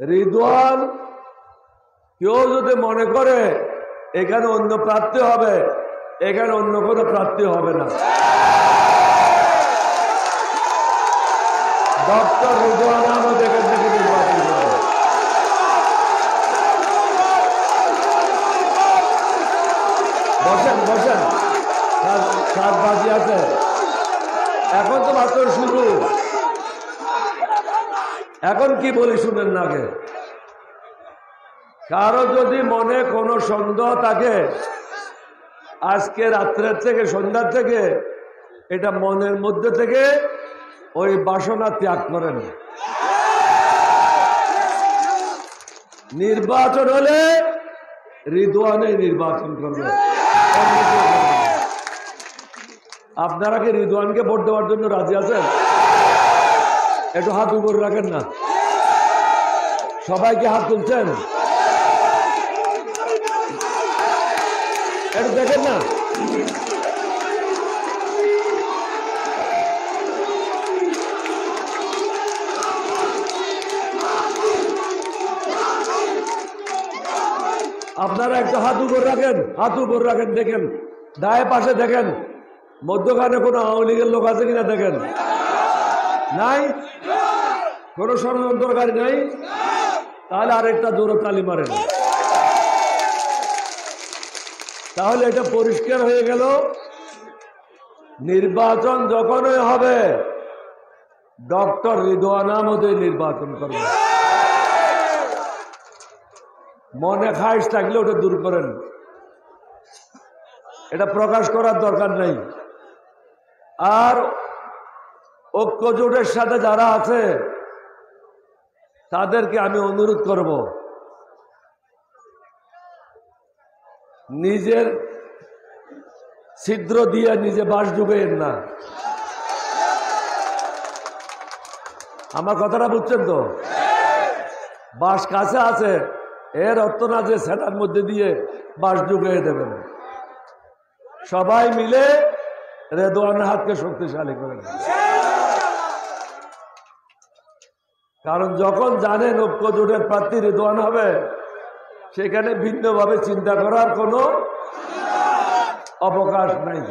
রিদওয়ান কেউ যদি মনে করে এখানে অন্য প্রার্থী হবে, এখানে অন্য কোনো প্রার্থী হবে না। ডক্টর রিদওয়ান আহমেদ এখান থেকে নির্বাচন করবে। বসেন বসেন, সাত বাজি আছে, এখন তো মাত্র শুরু। এখন কি বলি শুনেন না আগে। কারো যদি মনে কোনো সন্দেহ থাকে আজকে রাত্রের থেকে সন্ধ্যার থেকে, এটা মনের মধ্যে থেকে ওই বাসনা ত্যাগ করেন। নির্বাচন হলে রিদওয়ানে নির্বাচন করবে। আপনারা কি রিদওয়ানকে ভোট দেওয়ার জন্য রাজি আছেন? একটু হাত উপরে রাখেন না। সবাইকে হাত তুলছেন? একটু দেখেন না। আপনারা একটু হাত উপর রাখেন, হাত উপর রাখেন। দেখেন ডায়ে পাশে দেখেন, মধ্যখানে কোনো আওয়ামী লীগের লোক আছে কিনা দেখেন। নাই? কোনো ষড়যন্ত্রকারী নাই? তাহলে আরেকটা জোরে তালি মারেন। তাহলে এটা পরিষ্কার হয়ে গেল, নির্বাচন যখনই হবে ডক্টর রিদওয়ান আহমেদ নির্বাচন করবে। মনে খাইশ থাকলে ওটা দূর করেন, এটা প্রকাশ করার দরকার নেই। আর ঐক্য জোটের সাথে যারা আছে তাদেরকে আমি অনুরোধ করব, নিজের ছিদ্র দিয়ে নিজে বাঁশ ঢুকেন না। আমার কথাটা বুঝছেন তো? বাঁশ কাছে আছে, এর অর্থ না যে সেটার মধ্যে দিয়ে বাঁশ ঢুকিয়ে দেবেন। সবাই মিলে রিদওয়ানের হাতকে শক্তিশালী করেন। কারণ যখন জানেন ঐক্য জোটের প্রার্থী রিদওয়ান হবে, সেখানে ভিন্নভাবে চিন্তা করার কোনো অবকাশ নাই।